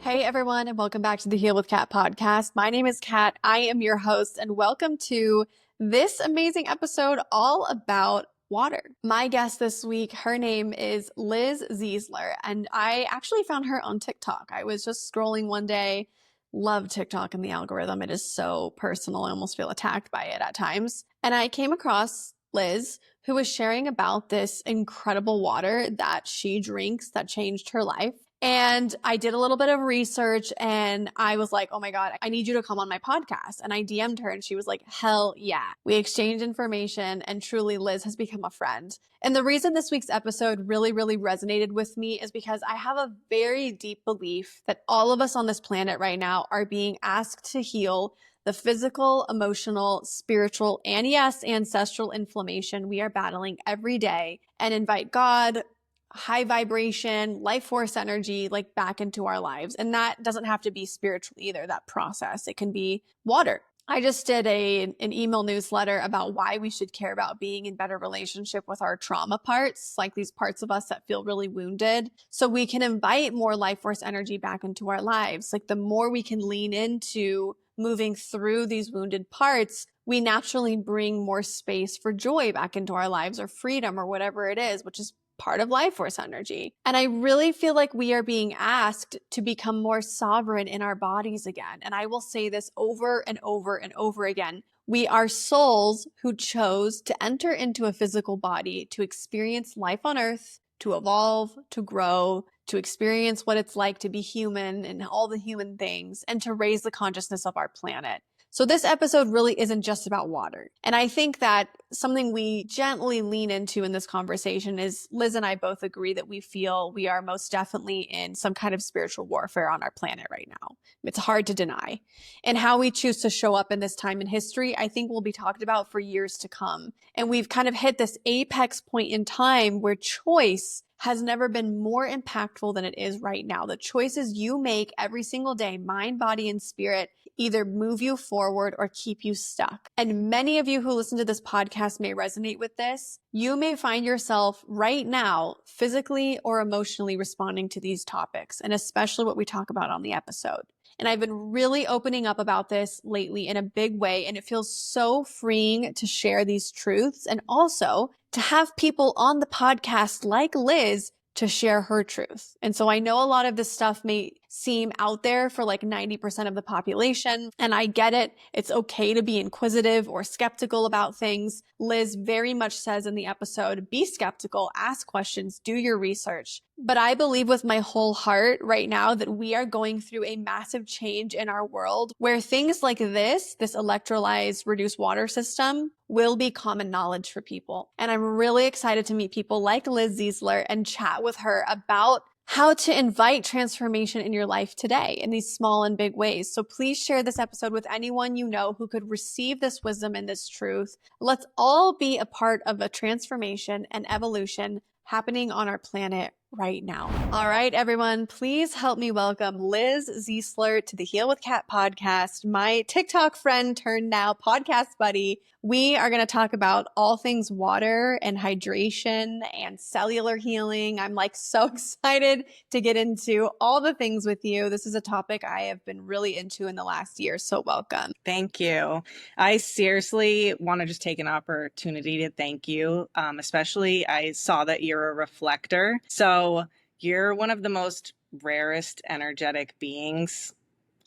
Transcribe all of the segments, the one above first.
Hey everyone, and welcome back to the Heal with Kat podcast. My name is Kat. I am your host, and welcome to this amazing episode all about water. My guest this week, her name is Liz Ziessler, and I actually found her on TikTok. I was just scrolling one day. Love TikTok and the algorithm. It is so personal. I almost feel attacked by it at times. And I came across Liz, who was sharing about this incredible water that she drinks that changed her life. And I did a little bit of research and I was like, oh my God, I need you to come on my podcast. And I DM'd her and she was like, hell yeah. We exchanged information and truly Liz has become a friend. And the reason this week's episode really resonated with me is because I have a very deep belief that all of us on this planet right now are being asked to heal the physical, emotional, spiritual, and yes, ancestral inflammation we are battling every day and invite God, high vibration, life force energy, like back into our lives. And that doesn't have to be spiritual either, that process. It can be water. I just did an email newsletter about why we should care about being in better relationship with our trauma parts, like these parts of us that feel really wounded, so we can invite more life force energy back into our lives. Like the more we can lean into moving through these wounded parts, we naturally bring more space for joy back into our lives or freedom or whatever it is, which is part of life force energy. And I really feel like we are being asked to become more sovereign in our bodies again. And I will say this over and over and over again. We are souls who chose to enter into a physical body to experience life on earth, to evolve, to grow, to experience what it's like to be human and all the human things, and to raise the consciousness of our planet. So this episode really isn't just about water. And I think that something we gently lean into in this conversation is Liz and I both agree that we feel we are most definitely in some kind of spiritual warfare on our planet right now. It's hard to deny. And how we choose to show up in this time in history, I think will be talked about for years to come. And we've kind of hit this apex point in time where choice has never been more impactful than it is right now. The choices you make every single day, mind, body, and spirit, either move you forward or keep you stuck. And many of you who listen to this podcast may resonate with this. You may find yourself right now physically or emotionally responding to these topics, and especially what we talk about on the episode. And I've been really opening up about this lately in a big way, and it feels so freeing to share these truths and also to have people on the podcast like Liz to share her truth. And so I know a lot of this stuff may seem out there for like 90% of the population, and I get it. It's okay to be inquisitive or skeptical about things. Liz very much says in the episode, be skeptical, ask questions, do your research. But I believe with my whole heart right now that we are going through a massive change in our world where things like this electrolyzed reduced water system will be common knowledge for people. And I'm really excited to meet people like Liz Ziessler and chat with her about how to invite transformation in your life today in these small and big ways. So please share this episode with anyone you know who could receive this wisdom and this truth. Let's all be a part of a transformation and evolution happening on our planet right now. All right, everyone, please help me welcome Liz Ziessler to the Heal with Kat podcast, my TikTok friend turned now podcast buddy. We are going to talk about all things water and hydration and cellular healing. I'm like so excited to get into all the things with you. This is a topic I have been really into in the last year. So welcome. Thank you. I seriously want to just take an opportunity to thank you. Especially I saw that you're a reflector. So you're one of the most rarest energetic beings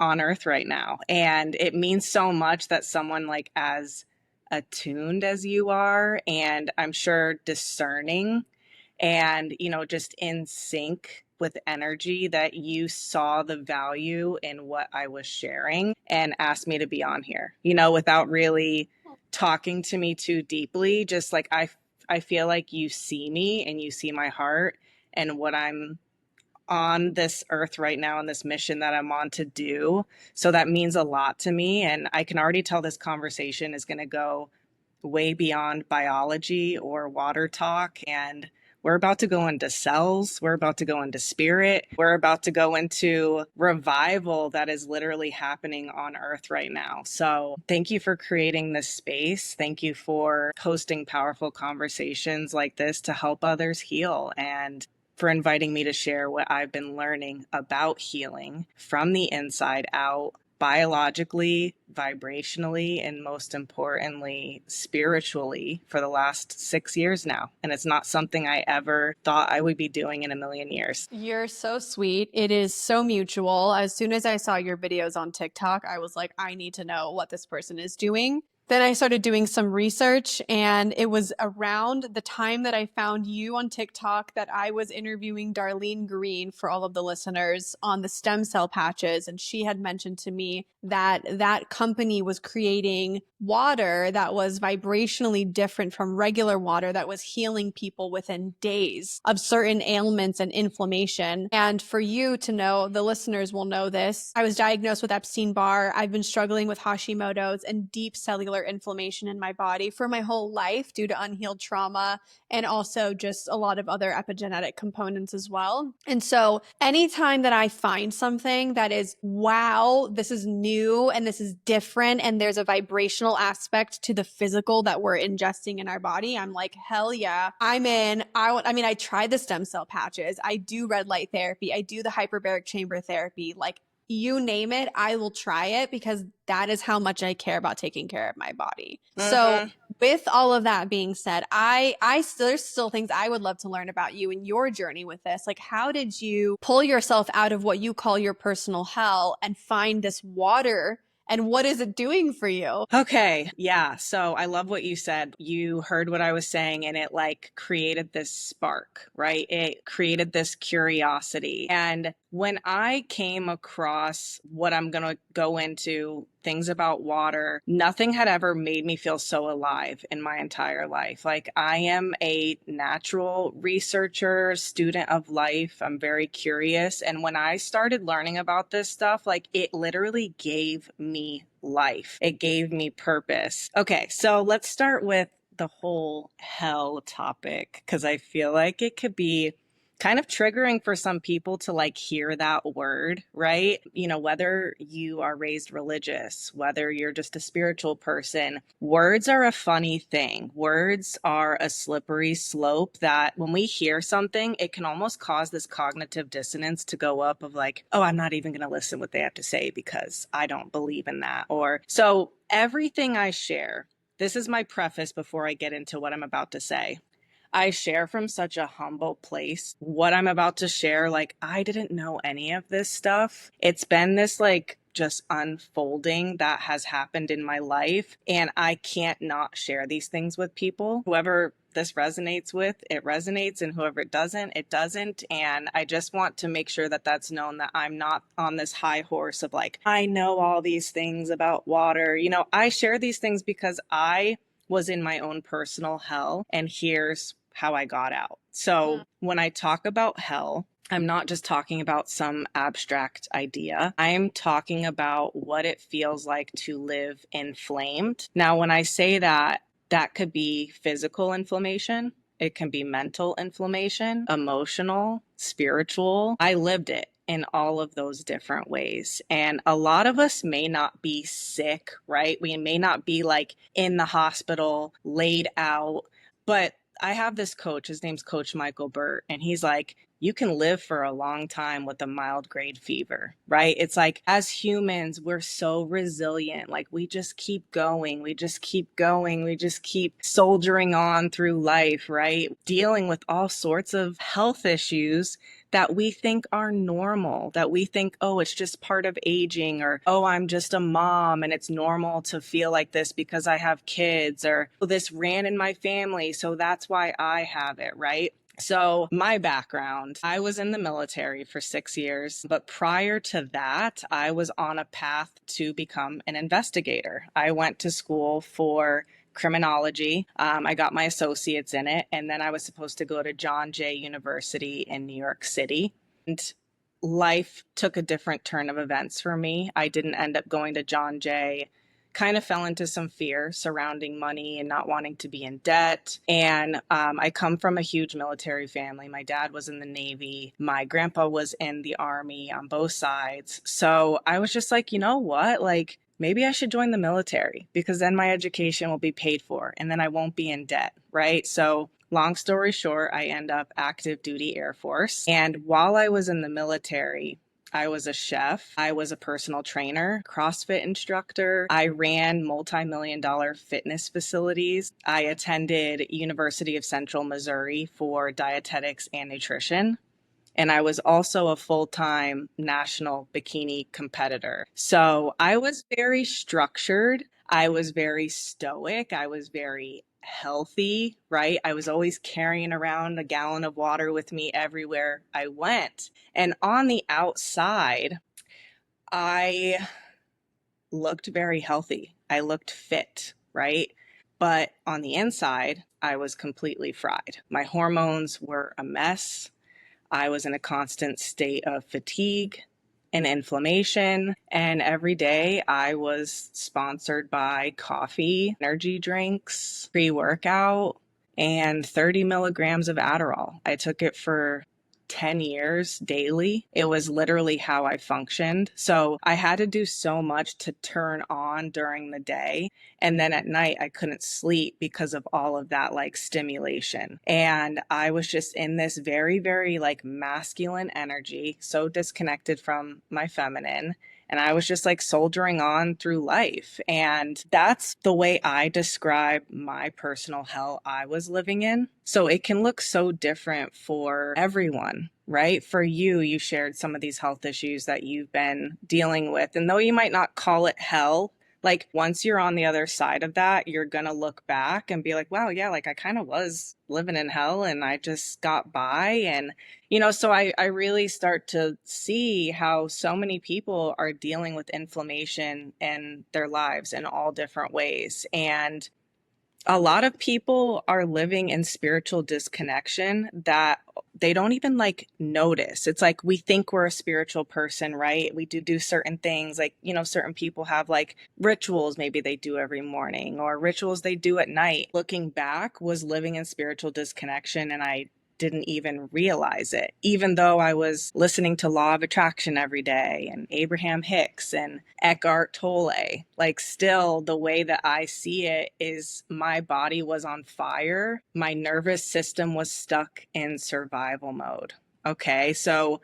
on earth right now. And it means so much that someone like as attuned as you are, and I'm sure discerning and, just in sync with energy, that you saw the value in what I was sharing and asked me to be on here, without really talking to me too deeply. Just like I feel like you see me and you see my heart and what I'm on this earth right now and this mission that I'm on to do. So that means a lot to me. And I can already tell this conversation is going to go way beyond biology or water talk. And we're about to go into cells. We're about to go into spirit. We're about to go into revival that is literally happening on earth right now. So thank you for creating this space. Thank you for hosting powerful conversations like this to help others heal. And for inviting me to share what I've been learning about healing from the inside out, biologically, vibrationally, and most importantly, spiritually for the last 6 years now. And it's not something I ever thought I would be doing in a million years. You're so sweet. It is so mutual. As soon as I saw your videos on TikTok, I was like, I need to know what this person is doing. Then I started doing some research, and it was around the time that I found you on TikTok that I was interviewing Darlene Green, for all of the listeners, on the stem cell patches. And she had mentioned to me that that company was creating water that was vibrationally different from regular water, that was healing people within days of certain ailments and inflammation. And for you to know, the listeners will know this, I was diagnosed with Epstein-Barr. I've been struggling with Hashimoto's and deep cellular inflammation in my body for my whole life due to unhealed trauma, and also just a lot of other epigenetic components as well. And so anytime that I find something that is, wow, this is new and this is different, and there's a vibrational aspect to the physical that we're ingesting in our body, I'm like, hell yeah, I'm in. I mean, I tried the stem cell patches. I do red light therapy. I do the hyperbaric chamber therapy. Like, you name it, I will try it, because that is how much I care about taking care of my body. So with all of that being said, there's still things I would love to learn about you and your journey with this. Like, how did you pull yourself out of what you call your personal hell and find this water? And what is it doing for you? Okay. Yeah. So I love what you said. You heard what I was saying, and it like created this spark, right? It created this curiosity. And when I came across what I'm going to go into, things about water, nothing had ever made me feel so alive in my entire life. Like, I am a natural researcher, student of life. I'm very curious. And when I started learning about this stuff, like, it literally gave me life. It gave me purpose. Okay, so let's start with the whole hell topic, because I feel like it could be kind of triggering for some people to like hear that word, right? You know, whether you are raised religious, whether you're just a spiritual person, words are a funny thing. Words are a slippery slope that when we hear something, it can almost cause this cognitive dissonance to go up of like, oh, I'm not even going to listen what they have to say because I don't believe in that. Or so everything I share, this is my preface before I get into what I'm about to say. I share from such a humble place. What I'm about to share, like, I didn't know any of this stuff. It's been this like just unfolding that has happened in my life, and I can't not share these things with people. Whoever this resonates with, it resonates, and whoever it doesn't, it doesn't. And I just want to make sure that that's known, that I'm not on this high horse of like, I know all these things about water. You know, I share these things because I was in my own personal hell, and here's how I got out. So when I talk about hell, I'm not just talking about some abstract idea. I'm talking about what it feels like to live inflamed. Now, when I say that, that could be physical inflammation. It can be mental inflammation, emotional, spiritual. I lived it in all of those different ways. And a lot of us may not be sick, right? We may not be like in the hospital, laid out, but I have this coach, his name's Coach Michael Burt, and he's like, you can live for a long time with a mild grade fever, right? It's like, as humans, we're so resilient. Like, we just keep going. We just keep going. We just keep soldiering on through life, right? Dealing with all sorts of health issues that we think are normal, that we think, oh, it's just part of aging, or, oh, I'm just a mom and it's normal to feel like this because I have kids, or, oh, this ran in my family, so that's why I have it, right? So my background, I was in the military for 6 years, but prior to that, I was on a path to become an investigator. I went to school for criminology. I got my associates in it, and then I was supposed to go to John Jay University in New York City. And life took a different turn of events for me. I didn't end up going to John Jay. Kind of fell into some fear surrounding money and not wanting to be in debt. And I come from a huge military family. My dad was in the Navy. My grandpa was in the Army on both sides. So I was just like, you know what? Like, maybe I should join the military, because then my education will be paid for and then I won't be in debt, right? So long story short, I end up active duty Air Force. And while I was in the military, I was a chef. I was a personal trainer, CrossFit instructor. I ran multi-million dollar fitness facilities. I attended University of Central Missouri for dietetics and nutrition. And I was also a full-time national bikini competitor. So I was very structured. I was very stoic. I was very healthy, right? I was always carrying around a gallon of water with me everywhere I went. And on the outside, I looked very healthy. I looked fit, right? But on the inside, I was completely fried. My hormones were a mess. I was in a constant state of fatigue and inflammation. And every day I was sponsored by coffee, energy drinks, pre workout, and 30 milligrams of Adderall. I took it for 10 years daily. It was literally how I functioned. So I had to do so much to turn on during the day. And then at night, I couldn't sleep because of all of that like stimulation. And I was just in this very, very like masculine energy, so disconnected from my feminine. And I was just like soldiering on through life. And that's the way I describe my personal hell I was living in. So it can look so different for everyone, right? For you, you shared some of these health issues that you've been dealing with. And though you might not call it hell, like once you're on the other side of that, you're going to look back and be like, wow, yeah, like I kind of was living in hell and I just got by. And, so I really start to see how so many people are dealing with inflammation in their lives in all different ways. And a lot of people are living in spiritual disconnection that they don't even like notice. It's like we think we're a spiritual person, right? We do certain things like, certain people have like rituals maybe they do every morning or rituals they do at night. Looking back was living in spiritual disconnection, and I didn't even realize it, even though I was listening to Law of Attraction every day and Abraham Hicks and Eckhart Tolle. Like, still, the way that I see it is my body was on fire. My nervous system was stuck in survival mode. Okay, so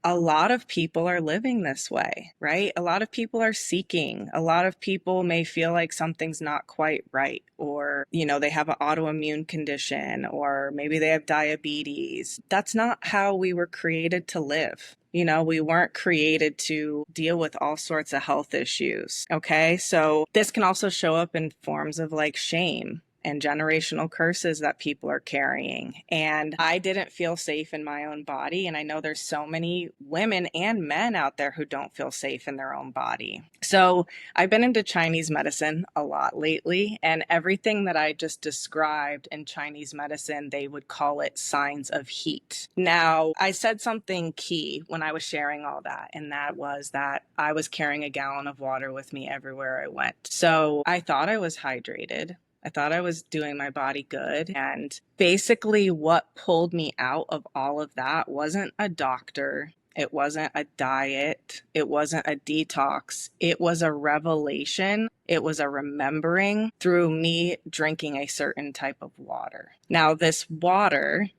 a lot of people are living this way, right? A lot of people are seeking. A lot of people may feel like something's not quite right, or, they have an autoimmune condition, or maybe they have diabetes. That's not how we were created to live. We weren't created to deal with all sorts of health issues. Okay. So this can also show up in forms of like shame and generational curses that people are carrying. And I didn't feel safe in my own body. And I know there's so many women and men out there who don't feel safe in their own body. So I've been into Chinese medicine a lot lately, and everything that I just described in Chinese medicine, they would call it signs of heat. Now, I said something key when I was sharing all that, and that was that I was carrying a gallon of water with me everywhere I went. So I thought I was hydrated. I thought I was doing my body good. And basically what pulled me out of all of that wasn't a doctor. It wasn't a diet. It wasn't a detox. It was a revelation. It was a remembering through me drinking a certain type of water. Now, this water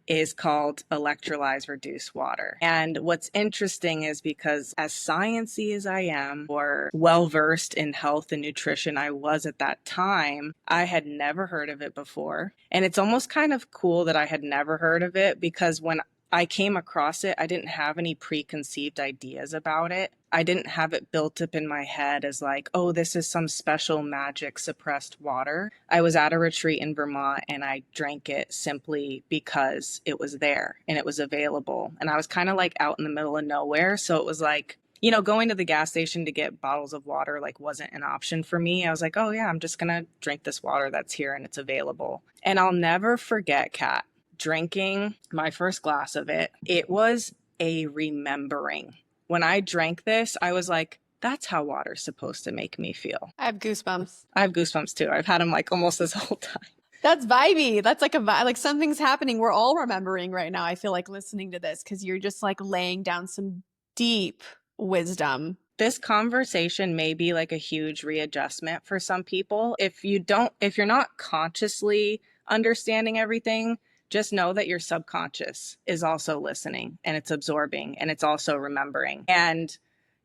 is called electrolyzed reduced water. And what's interesting is because as sciencey as I am, or well-versed in health and nutrition I was at that time, I had never heard of it before. And it's almost kind of cool that I had never heard of it, because when I came across it, I didn't have any preconceived ideas about it. I didn't have it built up in my head as like, oh, this is some special magic suppressed water. I was at a retreat in Vermont and I drank it simply because it was there and it was available. And I was kind of like out in the middle of nowhere. So it was like, going to the gas station to get bottles of water like wasn't an option for me. I was like, oh yeah, I'm just going to drink this water that's here and it's available. And I'll never forget, Kat, drinking my first glass of it. It was a remembering. When I drank this, I was like, that's how water's supposed to make me feel. I have goosebumps. I have goosebumps too. I've had them like almost this whole time. That's vibey. That's like a vibe. Like something's happening. We're all remembering right now. I feel like listening to this because you're just like laying down some deep wisdom. This conversation may be like a huge readjustment for some people. If you're not consciously understanding everything, just know that your subconscious is also listening and it's absorbing and it's also remembering. And,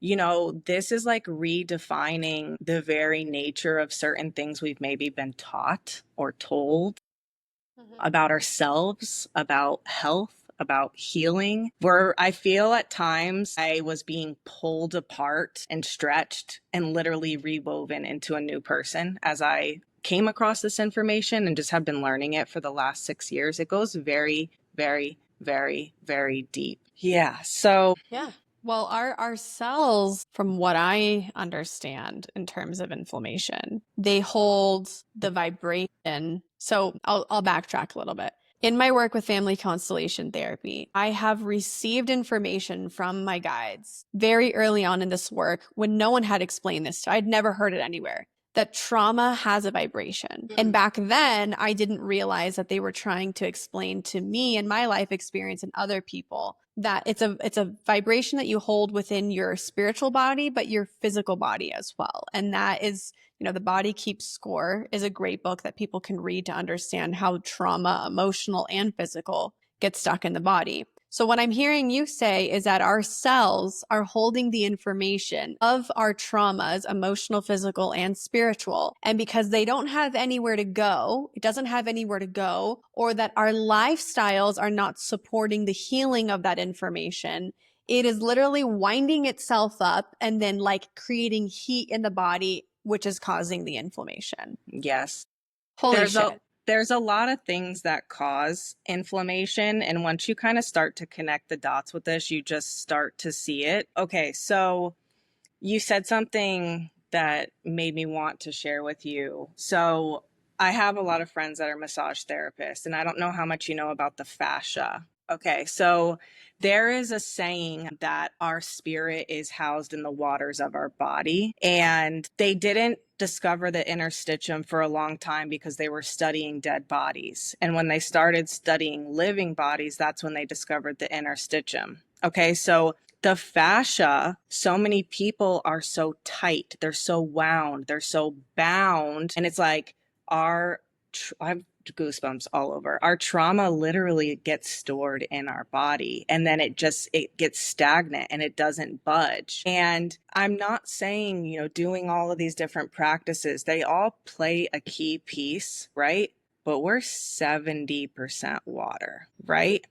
this is like redefining the very nature of certain things we've maybe been taught or told about ourselves, about health, about healing, where I feel at times I was being pulled apart and stretched and literally rewoven into a new person as I came across this information and just have been learning it for the last 6 years. It goes very, very, very, very deep. Yeah. So, Yeah. Well, our cells, from what I understand in terms of inflammation, they hold the vibration. So I'll backtrack a little bit. In my work with family constellation therapy, I have received information from my guides very early on in this work when no one had explained this to. I'd never heard it anywhere, that trauma has a vibration. And back then, I didn't realize that they were trying to explain to me and my life experience and other people that it's a vibration that you hold within your spiritual body, but your physical body as well. And that is, The Body Keeps Score is a great book that people can read to understand how trauma, emotional and physical, gets stuck in the body. So what I'm hearing you say is that our cells are holding the information of our traumas, emotional, physical, and spiritual. And because they don't have anywhere to go, it doesn't have anywhere to go, or that our lifestyles are not supporting the healing of that information, it is literally winding itself up and then like creating heat in the body, which is causing the inflammation. yes. Holy shit. There's a lot of things that cause inflammation. And once you kind of start to connect the dots with this, you just start to see it. Okay, so you said something that made me want to share with you. So I have a lot of friends that are massage therapists, and I don't know how much you know about the fascia. Okay, so there is a saying that our spirit is housed in the waters of our body, and they didn't discover the interstitium for a long time because they were studying dead bodies. And when they started studying living bodies, that's when they discovered the interstitium. Okay, so the fascia, so many people are so tight, they're so wound, they're so bound, and it's like I have goosebumps all over. Our trauma literally gets stored in our body, and then it gets stagnant and it doesn't budge. And I'm not saying, doing all of these different practices, they all play a key piece, right? But we're 70% water, right?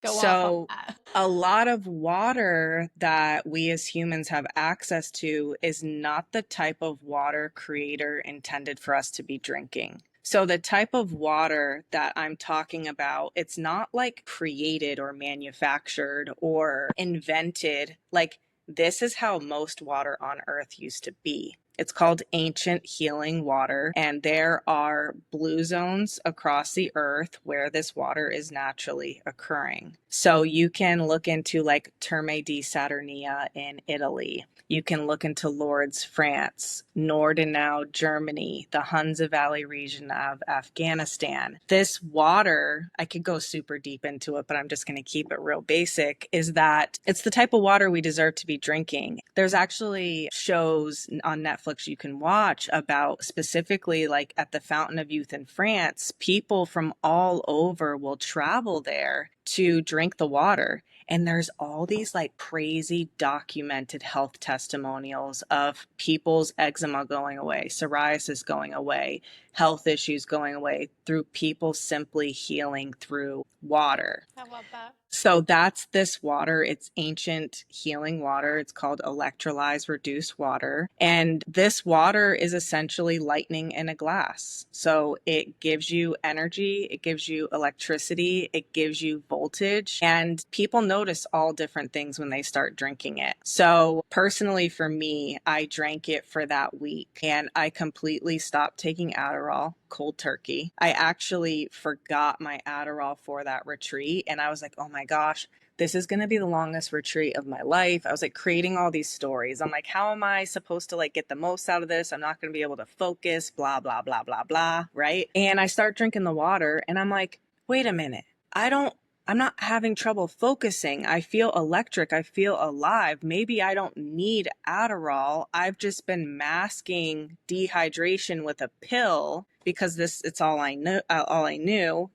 Go off of So that. a lot of water that we as humans have access to is not the type of water creator intended for us to be drinking. So the type of water that I'm talking about, it's not like created or manufactured or invented. Like, this is how most water on earth used to be. It's called ancient healing water, and there are blue zones across the earth where this water is naturally occurring. So you can look into like Terme di Saturnia in Italy. You can look into Lourdes, France, Nordenau, Germany, the Hunza Valley region of Afghanistan. This water, I could go super deep into it, but I'm just going to keep it real basic, is that it's the type of water we deserve to be drinking. There's actually shows on Netflix you can watch about specifically like at the Fountain of Youth in France, people from all over will travel there to drink the water. And there's all these like crazy documented health testimonials of people's eczema going away, psoriasis going away, health issues going away through people simply healing through water. I love that. So that's this water. It's ancient healing water. It's called electrolyzed reduced water. And this water is essentially lightning in a glass. So it gives you energy, it gives you electricity, it gives you voltage. And people notice all different things when they start drinking it. So personally for me, I drank it for that week and I completely stopped taking Adderall. Cold turkey. I actually forgot my Adderall for that retreat. And I was like, oh my gosh, this is going to be the longest retreat of my life. I was like creating all these stories. I'm like, how am I supposed to like get the most out of this? I'm not going to be able to focus, blah, blah, blah, blah, blah. Right. And I start drinking the water and I'm like, wait a minute. I'm not having trouble focusing. I feel electric. I feel alive. Maybe I don't need Adderall. I've just been masking dehydration with a pill because it's all I knew,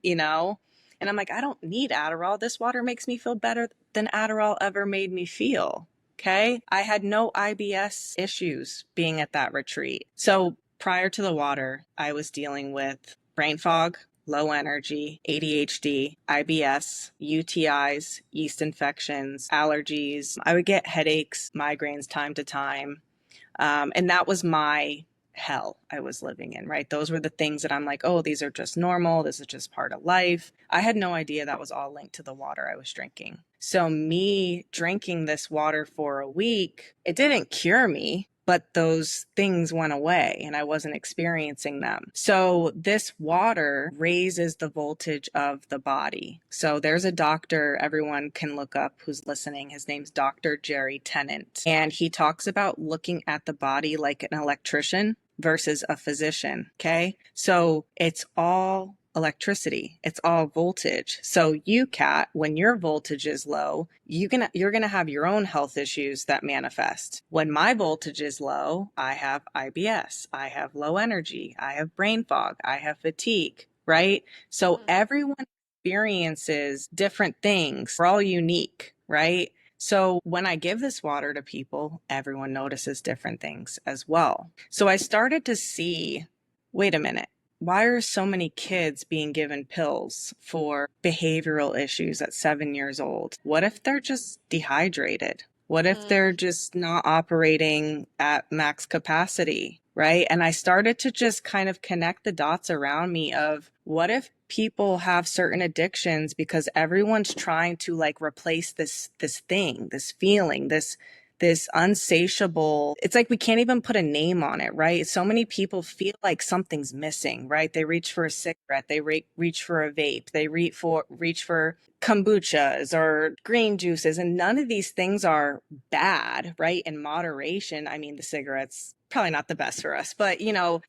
And I'm like, I don't need Adderall. This water makes me feel better than Adderall ever made me feel. Okay. I had no IBS issues being at that retreat. So prior to the water, I was dealing with brain fog, low energy, ADHD, IBS, UTIs, yeast infections, allergies. I would get headaches, migraines time to time. And that was my hell I was living in, right? Those were the things that I'm like, oh, these are just normal. This is just part of life. I had no idea that was all linked to the water I was drinking. So me drinking this water for a week, it didn't cure me, but those things went away and I wasn't experiencing them. So this water raises the voltage of the body. So there's a doctor everyone can look up who's listening. His name's Dr. Jerry Tennant. And he talks about looking at the body like an electrician versus a physician. Okay. So it's all electricity. It's all voltage. So you, Kat, when your voltage is low, you're gonna have your own health issues that manifest. When my voltage is low, I have IBS, I have low energy, I have brain fog, I have fatigue, right? So everyone experiences different things. We're all unique, right? So when I give this water to people, everyone notices different things as well. So I started to see, wait a minute, why are so many kids being given pills for behavioral issues at 7 years old? What if they're just dehydrated? What if they're just not operating at max capacity, right? And I started to just kind of connect the dots around me of what if people have certain addictions because everyone's trying to like replace this thing, this feeling, this unsatiable, it's like we can't even put a name on it, right? So many people feel like something's missing, right? They reach for a cigarette, they reach for a vape, they reach for kombuchas or green juices, and none of these things are bad, right? In moderation. I mean, the cigarettes probably not the best for us, but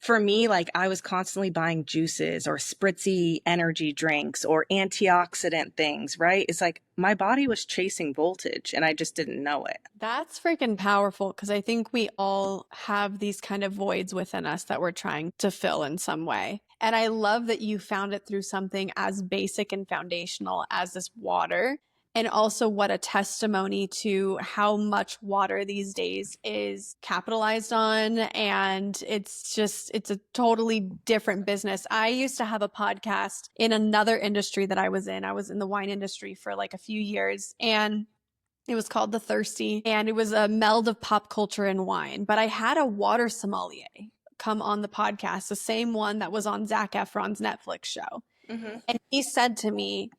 for me, like I was constantly buying juices or spritzy energy drinks or antioxidant things, right? It's like my body was chasing voltage and I just didn't know it. That's freaking powerful because I think we all have these kind of voids within us that we're trying to fill in some way. And I love that you found it through something as basic and foundational as this water. And also, what a testimony to how much water these days is capitalized on. And it's a totally different business. I used to have a podcast in another industry that I was in. I was in the wine industry for like a few years. And it was called The Thirsty, and it was a meld of pop culture and wine. But I had a water sommelier come on the podcast, the same one that was on Zac Efron's Netflix show. Mm-hmm. And he said to me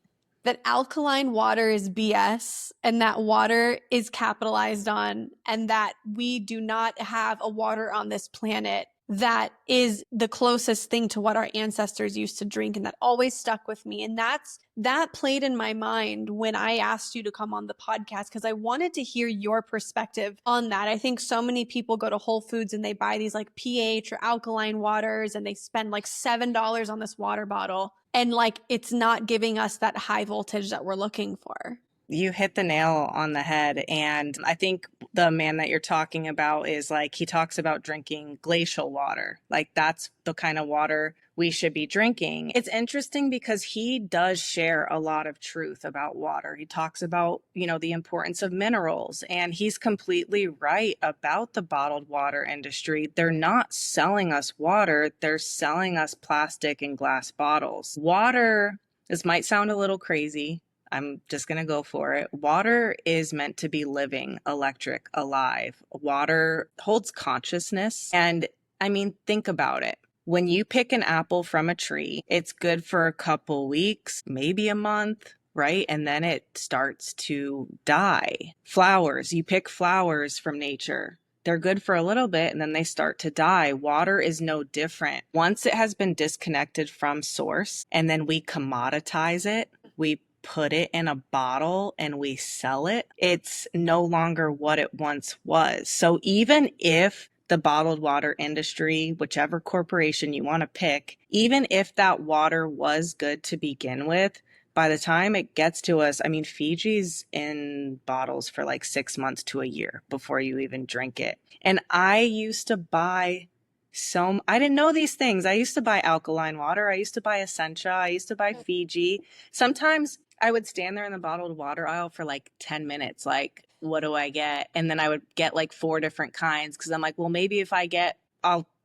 that alkaline water is BS and that water is capitalized on, and that we do not have a water on this planet that is the closest thing to what our ancestors used to drink. And that always stuck with me. And that played in my mind when I asked you to come on the podcast, because I wanted to hear your perspective on that. I think so many people go to Whole Foods and they buy these like pH or alkaline waters and they spend like $7 on this water bottle. And like, it's not giving us that high voltage that we're looking for. You hit the nail on the head. And I think the man that you're talking about is like, he talks about drinking glacial water. Like that's the kind of water we should be drinking. It's interesting because he does share a lot of truth about water. He talks about, the importance of minerals, and he's completely right about the bottled water industry. They're not selling us water. They're selling us plastic and glass bottles. Water, this might sound a little crazy, I'm just going to go for it. Water is meant to be living, electric, alive. Water holds consciousness. And I mean, think about it. When you pick an apple from a tree, it's good for a couple weeks, maybe a month, right? And then it starts to die. Flowers, you pick flowers from nature. They're good for a little bit and then they start to die. Water is no different. Once it has been disconnected from source and then we commoditize it, we put it in a bottle and we sell it, it's no longer what it once was. So even if the bottled water industry, whichever corporation you want to pick, even if that water was good to begin with, by the time it gets to us, I mean, Fiji's in bottles for like 6 months to a year before you even drink it. And I used to buy I didn't know these things. I used to buy alkaline water. I used to buy Essentia. I used to buy Fiji. Sometimes I would stand there in the bottled water aisle for like 10 minutes. Like, what do I get? And then I would get like 4 different kinds because I'm like, well, maybe if I'll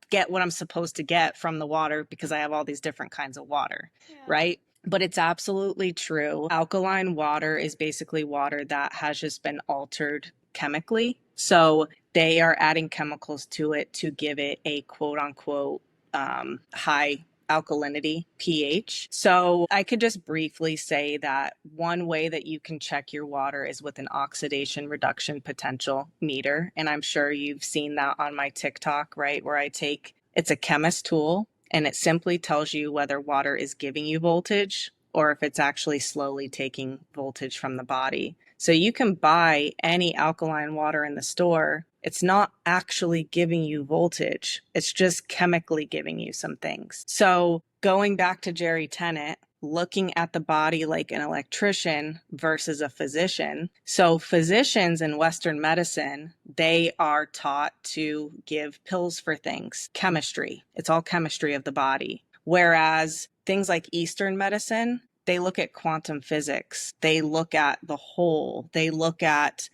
get what I'm supposed to get from the water because I have all these different kinds of water, right? But it's absolutely true. Alkaline water is basically water that has just been altered chemically. So they are adding chemicals to it to give it a quote unquote high alkalinity pH. So I could just briefly say that one way that you can check your water is with an oxidation reduction potential meter. And I'm sure you've seen that on my TikTok, right? Where it's a chemist tool and it simply tells you whether water is giving you voltage or if it's actually slowly taking voltage from the body. So you can buy any alkaline water in the store. It's not actually giving you voltage. It's just chemically giving you some things. So going back to Jerry Tennant, looking at the body like an electrician versus a physician. So physicians in Western medicine, they are taught to give pills for things, chemistry. It's all chemistry of the body. Whereas things like Eastern medicine, they look at quantum physics. They look at the whole. They look at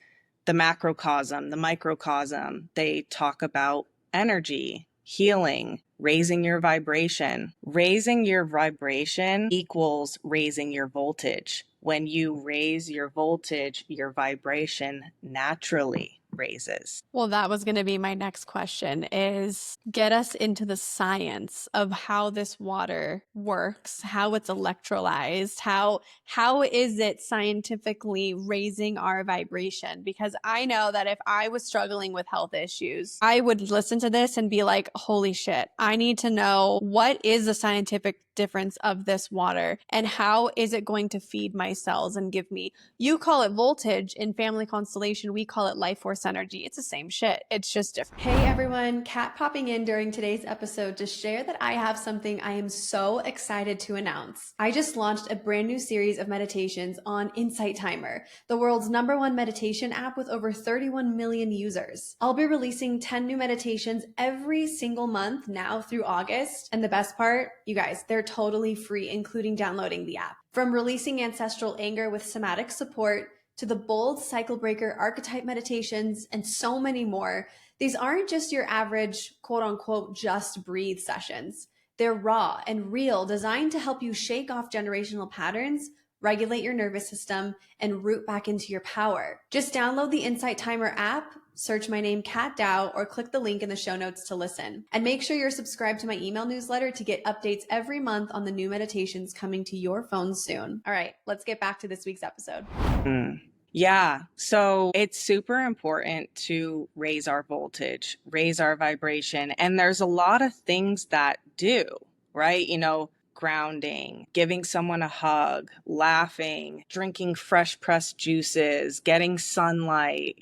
the macrocosm, the microcosm. They talk about energy, healing, raising your vibration. Raising your vibration equals raising your voltage. When you raise your voltage, your vibration naturally raises. Well, that was going to be my next question is get us into the science of how this water works, how it's electrolyzed, how is it scientifically raising our vibration? Because I know that if I was struggling with health issues, I would listen to this and be like, holy shit, I need to know what is the scientific difference of this water and how is it going to feed my cells and give me, you call it voltage in family constellation, we call it life force energy. It's the same shit. It's just different. Hey everyone, Kat popping in during today's episode to share that I have something I am so excited to announce. I just launched a brand new series of meditations on Insight Timer, the world's #1 meditation app with over 31 million users. I'll be releasing 10 new meditations every single month now through August. And the best part, you guys, they're totally free, including downloading the app. From releasing ancestral anger with somatic support to the bold cycle breaker archetype meditations and so many more, these aren't just your average quote unquote just breathe sessions. They're raw and real, designed to help you shake off generational patterns, regulate your nervous system, and root back into your power. Just download the Insight Timer app, search my name, Kat Dow, or click the link in the show notes to listen. And make sure you're subscribed to my email newsletter to get updates every month on the new meditations coming to your phone soon. All right, let's get back to this week's episode. Yeah. So it's super important to raise our voltage, raise our vibration. And there's a lot of things that do, right? Grounding, giving someone a hug, laughing, drinking fresh pressed juices, getting sunlight.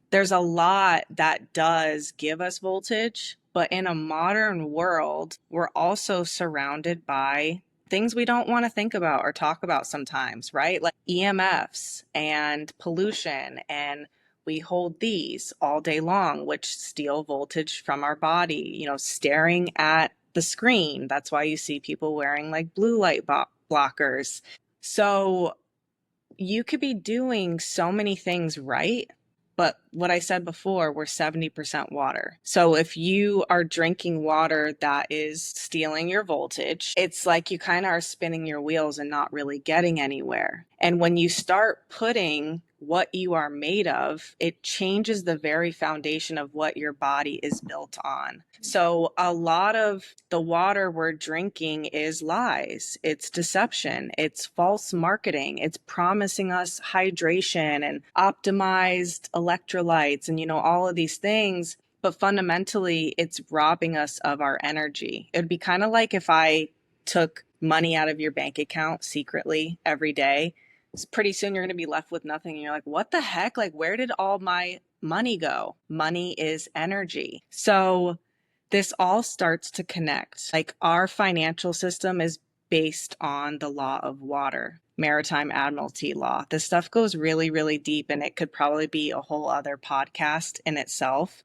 There's a lot that does give us voltage. But in a modern world, we're also surrounded by things we don't want to think about or talk about sometimes, right? Like EMFs and pollution. And we hold these all day long, which steal voltage from our body, staring at the screen. That's why you see people wearing like blue light blockers. So you could be doing so many things right. But what I said before, we're 70% water. So if you are drinking water that is stealing your voltage, it's like you kind of are spinning your wheels and not really getting anywhere. And when you start putting what you are made of, it changes the very foundation of what your body is built on. So a lot of the water we're drinking is lies. It's deception. It's false marketing. It's promising us hydration and optimized electrolytes and, all of these things. But fundamentally, it's robbing us of our energy. It would be kind of like if I took money out of your bank account secretly every day. Pretty soon you're going to be left with nothing. And you're like, what the heck? Like, where did all my money go? Money is energy. So this all starts to connect. Like our financial system is based on the law of water, maritime admiralty law. This stuff goes really, really deep, and it could probably be a whole other podcast in itself.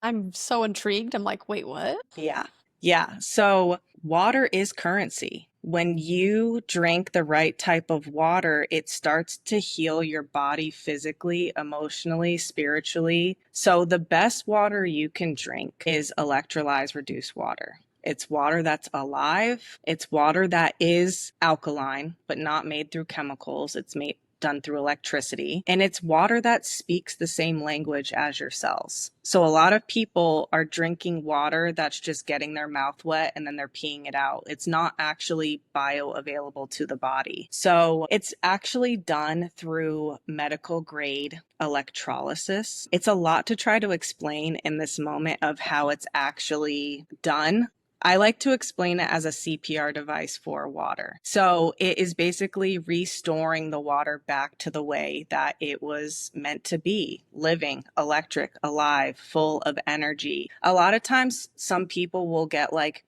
I'm so intrigued. I'm like, wait, what? Yeah. Yeah. So water is currency. When you drink the right type of water, it starts to heal your body physically, emotionally, spiritually. So the best water you can drink is electrolyzed reduced water. It's water that's alive. It's water that is alkaline, but not made through chemicals. It's made done through electricity. And it's water that speaks the same language as your cells. So a lot of people are drinking water that's just getting their mouth wet and then they're peeing it out. It's not actually bioavailable to the body. So it's actually done through medical grade electrolysis. It's a lot to try to explain in this moment of how it's actually done. I like to explain it as a CPR device for water. So it is basically restoring the water back to the way that it was meant to be, living, electric, alive, full of energy. A lot of times some people will get like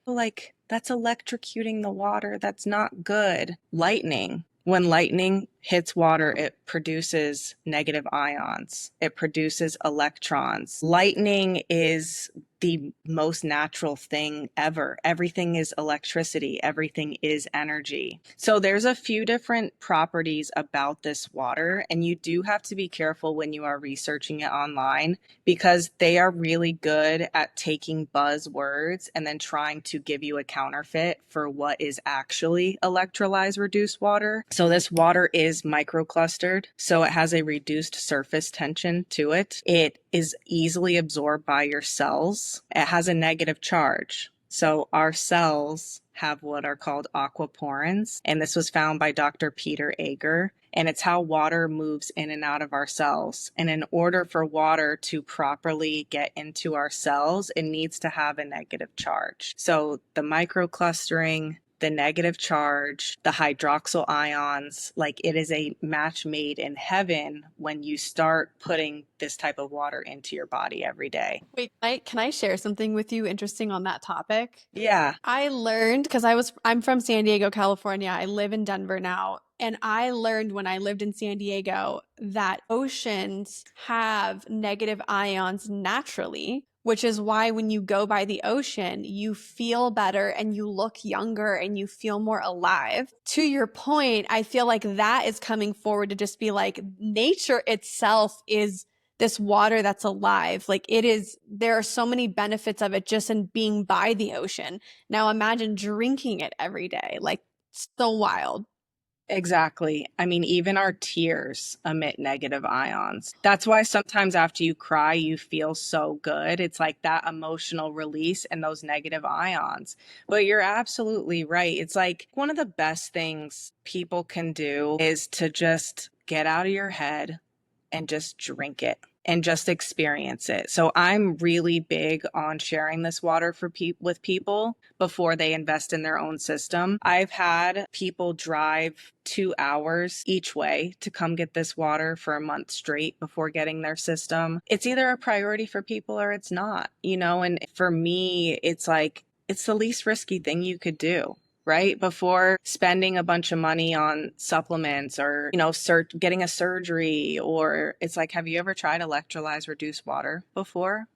that's electrocuting the water. That's not good. Lightning. When lightning hits water, it produces negative ions. It produces electrons. Lightning is the most natural thing ever. Everything is electricity. Everything is energy. So there's a few different properties about this water, and you do have to be careful when you are researching it online because they are really good at taking buzzwords and then trying to give you a counterfeit for what is actually electrolyzed reduced water. So this water is microclustered, so it has a reduced surface tension to it. It is easily absorbed by your cells. It has a negative charge. So our cells have what are called aquaporins, and this was found by Dr. Peter Ager, and it's how water moves in and out of our cells. And in order for water to properly get into our cells, it needs to have a negative charge. So the microclustering, the negative charge, the hydroxyl ions, like it is a match made in heaven when you start putting this type of water into your body every day. Wait, can I share something with you interesting on that topic? Yeah. I learned because I'm from San Diego, California. I live in Denver now. And I learned when I lived in San Diego that oceans have negative ions naturally, which is why when you go by the ocean, you feel better and you look younger and you feel more alive. To your point, I feel like that is coming forward to just be like nature itself is this water that's alive. Like it is, there are so many benefits of it just in being by the ocean. Now imagine drinking it every day. Like so wild. Exactly. I mean, even our tears emit negative ions. That's why sometimes after you cry, you feel so good. It's like that emotional release and those negative ions. But you're absolutely right. It's like one of the best things people can do is to just get out of your head and just drink it and just experience it. So I'm really big on sharing this water with people before they invest in their own system. I've had people drive 2 hours each way to come get this water for a month straight before getting their system. It's either a priority for people or it's not, and for me, it's like, it's the least risky thing you could do, right? Before spending a bunch of money on supplements or, getting a surgery, or it's like, have you ever tried electrolyzed reduced water before?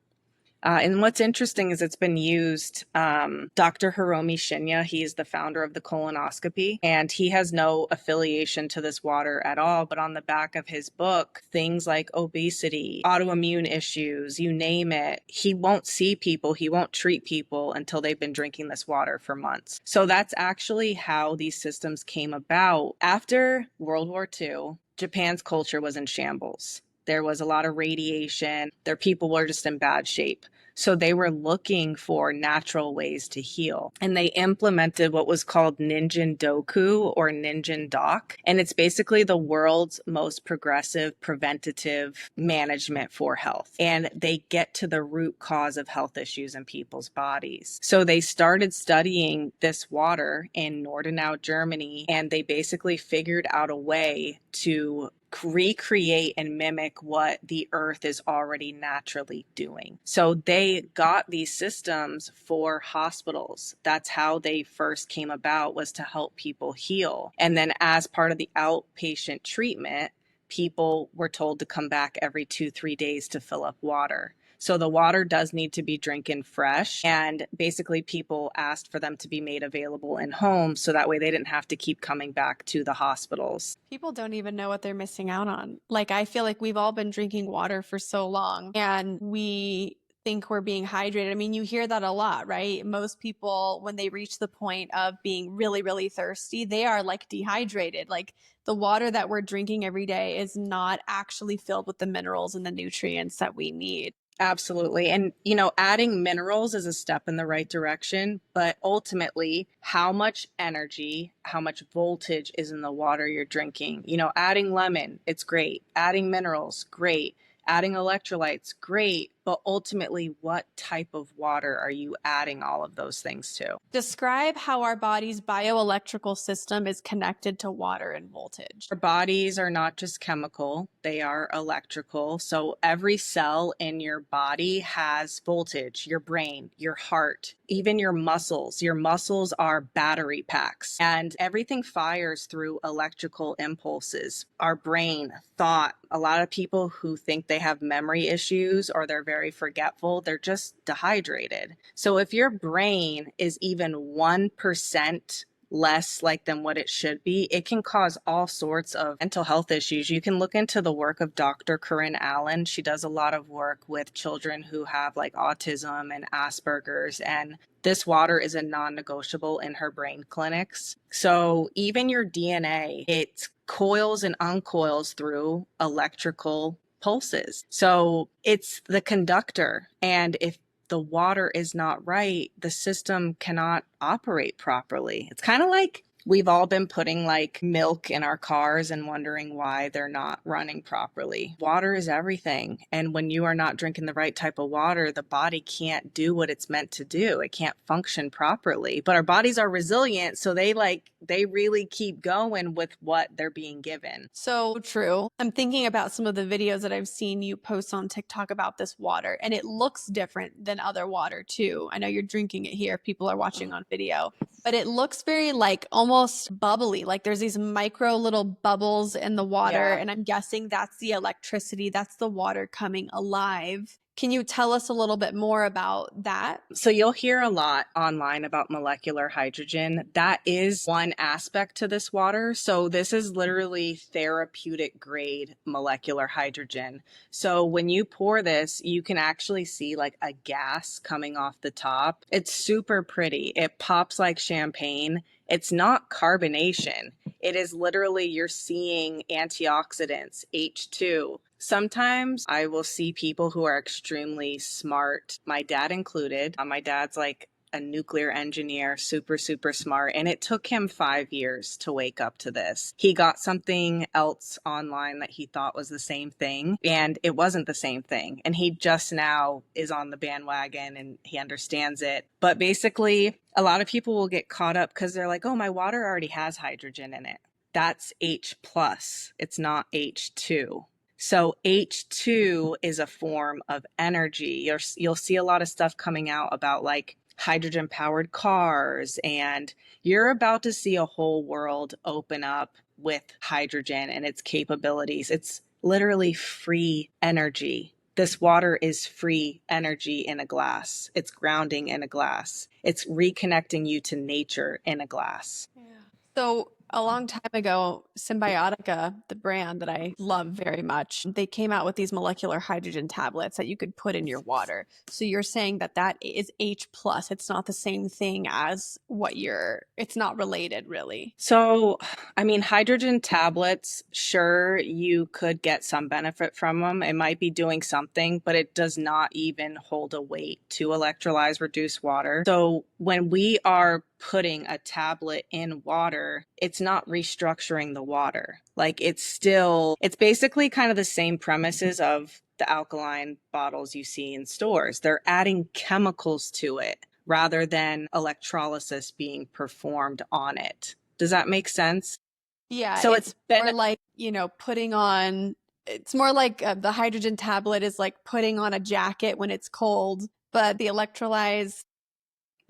And what's interesting is it's been used. Dr. Hiromi Shinya, he's the founder of the colonoscopy, and he has no affiliation to this water at all. But on the back of his book, things like obesity, autoimmune issues, you name it, he won't see people, he won't treat people until they've been drinking this water for months. So that's actually how these systems came about. After World War II, Japan's culture was in shambles. There was a lot of radiation. Their people were just in bad shape. So they were looking for natural ways to heal. And they implemented what was called Ninjin Doku or Ninjin Doc. And it's basically the world's most progressive preventative management for health. And they get to the root cause of health issues in people's bodies. So they started studying this water in Nordenau, Germany, and they basically figured out a way to recreate and mimic what the earth is already naturally doing. So they got these systems for hospitals. That's how they first came about, was to help people heal. And then as part of the outpatient treatment, people were told to come back every 2-3 days to fill up water. So the water does need to be drinking fresh. And basically, people asked for them to be made available in homes so that way they didn't have to keep coming back to the hospitals. People don't even know what they're missing out on. Like, I feel like we've all been drinking water for so long and we think we're being hydrated. I mean, you hear that a lot, right? Most people, when they reach the point of being really, really thirsty, they are like dehydrated. Like, the water that we're drinking every day is not actually filled with the minerals and the nutrients that we need. Absolutely. And, you know, adding minerals is a step in the right direction, but ultimately, how much energy, how much voltage is in the water you're drinking? You know, adding lemon, it's great. Adding minerals, great. Adding electrolytes, great. But ultimately, what type of water are you adding all of those things to? Describe how our body's bioelectrical system is connected to water and voltage. Our bodies are not just chemical, they are electrical. So every cell in your body has voltage, your brain, your heart, even your muscles. Your muscles are battery packs, and everything fires through electrical impulses. Our brain, thought. A lot of people who think they have memory issues or they're very forgetful, they're just dehydrated. So if your brain is even 1% less like than what it should be, it can cause all sorts of mental health issues. You can look into the work of Dr. Corinne Allen. She does a lot of work with children who have like autism and Asperger's, and this water is a non-negotiable in her brain clinics. So even your DNA, it coils and uncoils through electrical pulses. So it's the conductor. And if the water is not right, the system cannot operate properly. It's kind of like we've all been putting like milk in our cars and wondering why they're not running properly. Water is everything. And when you are not drinking the right type of water, the body can't do what it's meant to do. It can't function properly. But our bodies are resilient, so they really keep going with what they're being given. So true. I'm thinking about some of the videos that I've seen you post on TikTok about this water, and it looks different than other water too. I know you're drinking it here. People are watching on video, but it looks very like almost bubbly. Like there's these micro little bubbles in the water. Yeah. And I'm guessing that's the electricity. That's the water coming alive. Can you tell us a little bit more about that? So you'll hear a lot online about molecular hydrogen. That is one aspect to this water. So this is literally therapeutic grade molecular hydrogen. So when you pour this, you can actually see like a gas coming off the top. It's super pretty. It pops like champagne. It's not carbonation. It is literally, you're seeing antioxidants, H2. Sometimes I will see people who are extremely smart, my dad included. My dad's like a nuclear engineer, super, super smart. And it took him 5 years to wake up to this. He got something else online that he thought was the same thing, and it wasn't the same thing. And he just now is on the bandwagon and he understands it. But basically, a lot of people will get caught up because they're like, oh, my water already has hydrogen in it. That's H plus. It's not H2. So H2 is a form of energy. You'll see a lot of stuff coming out about like hydrogen powered cars, and you're about to see a whole world open up with hydrogen and its capabilities. It's literally free energy. This water is free energy in a glass. It's grounding in a glass. It's reconnecting you to nature in a glass. Yeah. So a long time ago, Symbiotica, the brand that I love very much, they came out with these molecular hydrogen tablets that you could put in your water. So you're saying that that is H plus. It's not the same thing as it's not related really. So, I mean, hydrogen tablets, sure, you could get some benefit from them. It might be doing something, but it does not even hold a weight to electrolyze reduced water. So when we are putting a tablet in water, it's not restructuring the water. Like it's basically kind of the same premises of the alkaline bottles you see in stores. They're adding chemicals to it rather than electrolysis being performed on it. Does that make sense? Yeah, So it's more like, putting on, it's more like the hydrogen tablet is like putting on a jacket when it's cold, but the electrolyzed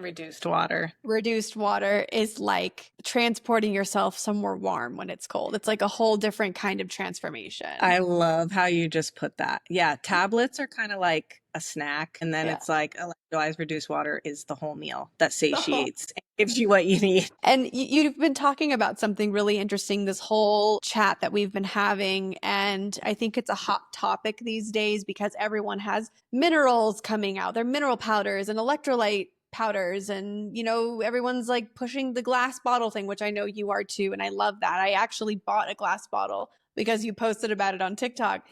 Reduced water. Reduced water is like transporting yourself somewhere warm when it's cold. It's like a whole different kind of transformation. I love how you just put that. Yeah, tablets are kind of like a snack, and then Yeah. it's like electrolyzed reduced water is the whole meal that satiates and gives you what you need. And you've been talking about something really interesting this whole chat that we've been having. And I think it's a hot topic these days because everyone has minerals coming out. They're mineral powders and electrolyte powders. And, everyone's like pushing the glass bottle thing, which I know you are too. And I love that. I actually bought a glass bottle because you posted about it on TikTok.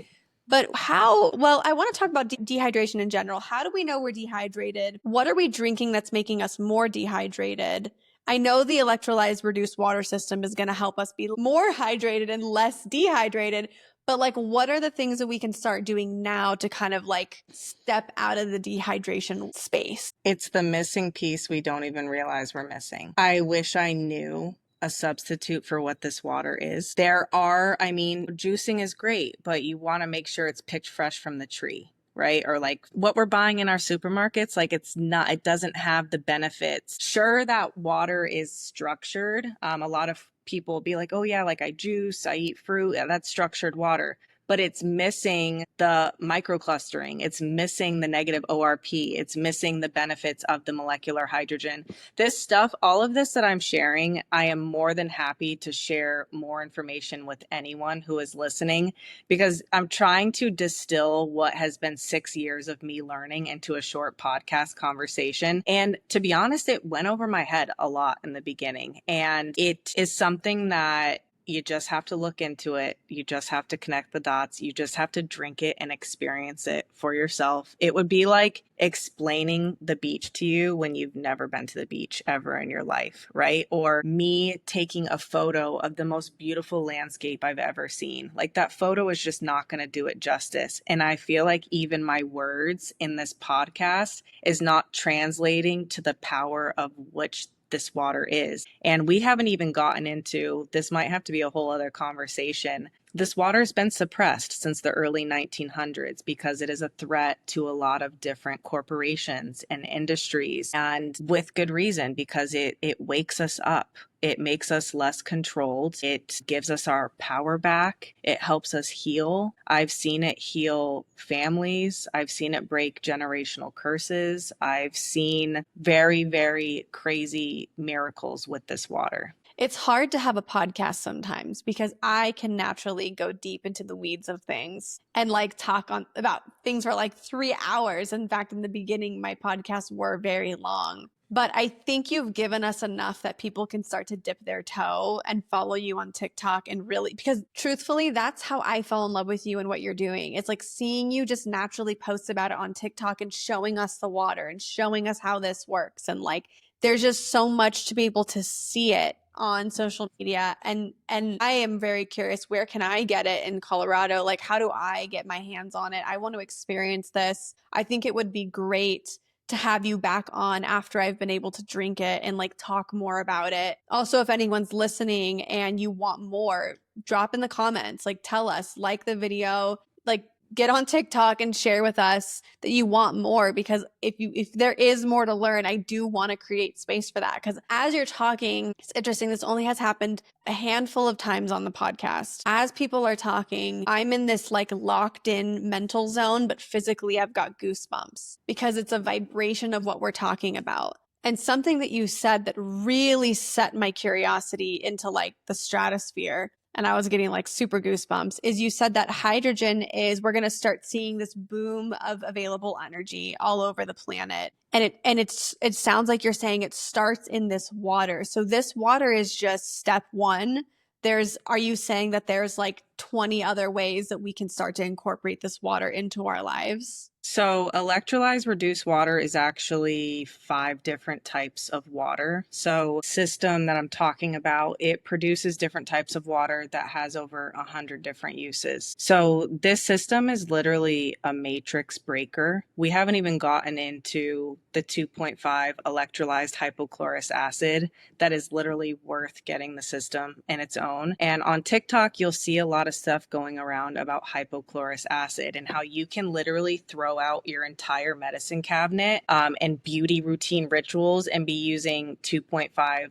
But I want to talk about dehydration in general. How do we know we're dehydrated? What are we drinking that's making us more dehydrated? I know the electrolyzed reduced water system is going to help us be more hydrated and less dehydrated, but like, what are the things that we can start doing now to kind of like step out of the dehydration space? It's the missing piece we don't even realize we're missing. I wish I knew a substitute for what this water is. Juicing is great, but you want to make sure it's picked fresh from the tree, right? Or like what we're buying in our supermarkets, like it doesn't have the benefits. Sure, that water is structured. A lot of people will be like, oh yeah, like I juice, I eat fruit, that's structured water. But it's missing the microclustering. It's missing the negative ORP. It's missing the benefits of the molecular hydrogen. This stuff, all of this that I'm sharing, I am more than happy to share more information with anyone who is listening, because I'm trying to distill what has been 6 years of me learning into a short podcast conversation. And to be honest, it went over my head a lot in the beginning. And it is something that you just have to look into it. You just have to connect the dots. You just have to drink it and experience it for yourself. It would be like explaining the beach to you when you've never been to the beach ever in your life, right? Or me taking a photo of the most beautiful landscape I've ever seen. Like that photo is just not going to do it justice. And I feel like even my words in this podcast is not translating to the power of which this water is. And we haven't even gotten into, this might have to be a whole other conversation. This water has been suppressed since the early 1900s because it is a threat to a lot of different corporations and industries, and with good reason, because it wakes us up. It makes us less controlled. It gives us our power back. It helps us heal. I've seen it heal families. I've seen it break generational curses. I've seen very, very crazy miracles with this water. It's hard to have a podcast sometimes because I can naturally go deep into the weeds of things and like talk about things for like 3 hours. In fact, in the beginning, my podcasts were very long. But I think you've given us enough that people can start to dip their toe and follow you on TikTok, and really, because truthfully, that's how I fell in love with you and what you're doing. It's like seeing you just naturally post about it on TikTok and showing us the water and showing us how this works. And like, there's just so much to be able to see it on social media. And I am very curious, where can I get it in Colorado? Like, how do I get my hands on it? I want to experience this. I think it would be great to have you back on after I've been able to drink it and like talk more about it. Also, if anyone's listening and you want more, drop in the comments, like tell us, like the video, like get on TikTok and share with us that you want more, because if there is more to learn, I do want to create space for that. Because as you're talking, it's interesting, this only has happened a handful of times on the podcast. As people are talking, I'm in this like locked in mental zone, but physically I've got goosebumps because it's a vibration of what we're talking about. And something that you said that really set my curiosity into like the stratosphere, and I was getting like super goosebumps, is you said that hydrogen we're going to start seeing this boom of available energy all over the planet. And it sounds like you're saying it starts in this water. So this water is just step one. Are you saying that there's like 20 other ways that we can start to incorporate this water into our lives? So electrolyzed reduced water is actually 5 different types of water. So system that I'm talking about, it produces different types of water that has over 100 different uses. So this system is literally a matrix breaker. We haven't even gotten into the 2.5 electrolyzed hypochlorous acid that is literally worth getting the system in its own. And on TikTok, you'll see a lot of stuff going around about hypochlorous acid and how you can literally throw out your entire medicine cabinet and beauty routine rituals and be using 2.5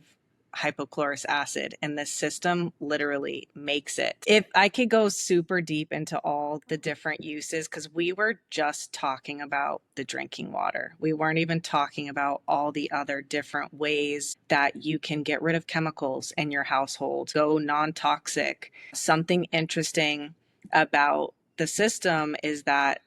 hypochlorous acid, and this system literally makes it. If I could go super deep into all the different uses, because we were just talking about the drinking water, we weren't even talking about all the other different ways that you can get rid of chemicals in your household, go non-toxic. Something interesting about the system is that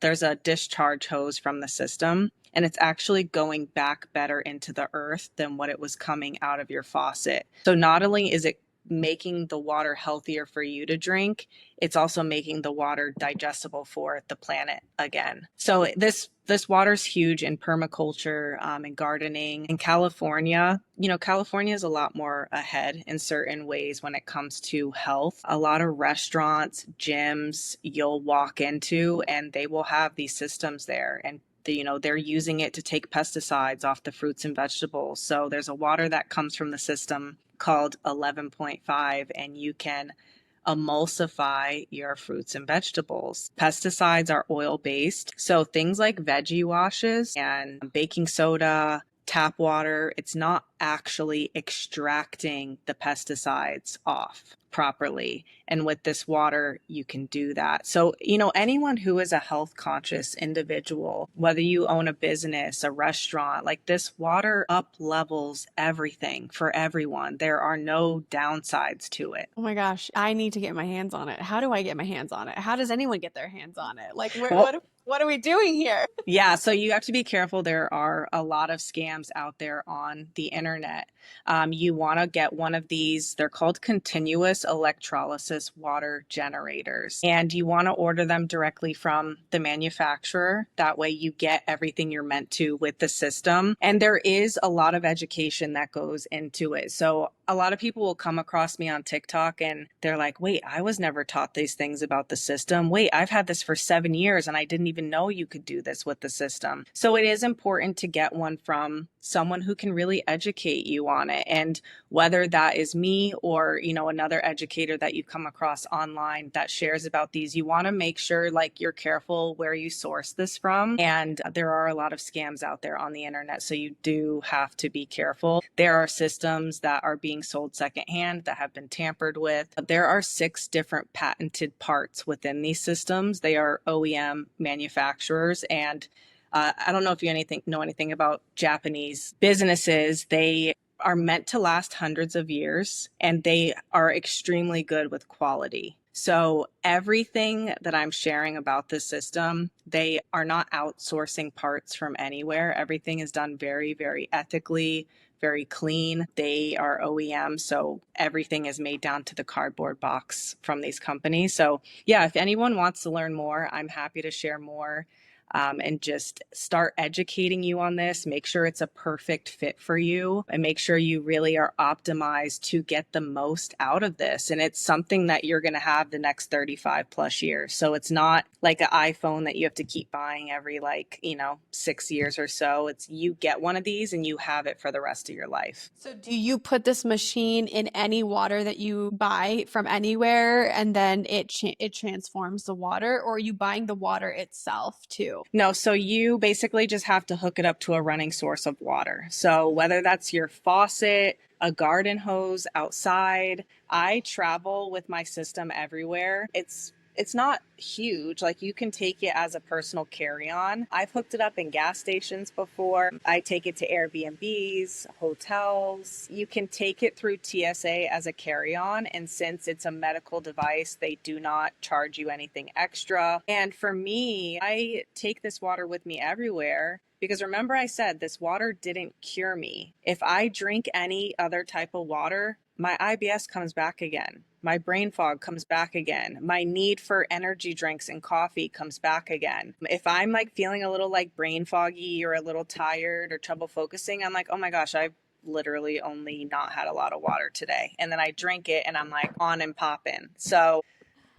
there's a discharge hose from the system, and it's actually going back better into the earth than what it was coming out of your faucet. So not only is it making the water healthier for you to drink, it's also making the water digestible for the planet again. So this water's huge in permaculture and gardening. In California, California is a lot more ahead in certain ways when it comes to health. A lot of restaurants, gyms you'll walk into, and they will have these systems there, and they're using it to take pesticides off the fruits and vegetables. So there's a water that comes from the system called 11.5, and you can emulsify your fruits and vegetables. Pesticides are oil-based, so things like veggie washes and baking soda, tap water, it's not actually extracting the pesticides off properly. And with this water, you can do that. So, anyone who is a health conscious individual, whether you own a business, a restaurant, like this water up levels everything for everyone. There are no downsides to it. Oh my gosh, I need to get my hands on it. How do I get my hands on it? How does anyone get their hands on it? Like, Well, what are we doing here? yeah, so you have to be careful. There are a lot of scams out there on the internet. You want to get one of these. They're called continuous electrolysis water generators, and you want to order them directly from the manufacturer. That way you get everything you're meant to with the system. And there is a lot of education that goes into it. So a lot of people will come across me on TikTok and they're like, wait, I was never taught these things about the system. Wait, I've had this for 7 years and I didn't even know you could do this with the system. So it is important to get one from someone who can really educate you on it. And whether that is me or, another educator that you come across online that shares about these, you want to make sure like you're careful where you source this from. And there are a lot of scams out there on the internet. So you do have to be careful. There are systems that are being sold secondhand that have been tampered with. There are 6 different patented parts within these systems. They are OEM manufacturers, and I don't know if you know anything about Japanese businesses. They are meant to last hundreds of years, and they are extremely good with quality. So everything that I'm sharing about this system, they are not outsourcing parts from anywhere. Everything is done very, very ethically, very clean. They are OEM, so everything is made down to the cardboard box from these companies. So yeah, if anyone wants to learn more, I'm happy to share more. And just start educating you on this. Make sure it's a perfect fit for you, and make sure you really are optimized to get the most out of this. And it's something that you're going to have the next 35 plus years. So it's not like an iPhone that you have to keep buying every 6 years or so. It's you get one of these and you have it for the rest of your life. So do you put this machine in any water that you buy from anywhere, and then it transforms the water, or are you buying the water itself too? No, so you basically just have to hook it up to a running source of water. So whether that's your faucet, a garden hose outside, I travel with my system everywhere. It's not huge. Like you can take it as a personal carry-on. I've hooked it up in gas stations before. I take it to Airbnbs, hotels. You can take it through TSA as a carry-on. And since it's a medical device, they do not charge you anything extra. And for me, I take this water with me everywhere. Because remember I said this water didn't cure me. If I drink any other type of water, my IBS comes back again. My brain fog comes back again. My need for energy drinks and coffee comes back again. If I'm feeling a little brain foggy or a little tired or trouble focusing, I'm like, oh my gosh, I've literally only not had a lot of water today. And then I drink it and I'm on and popping. So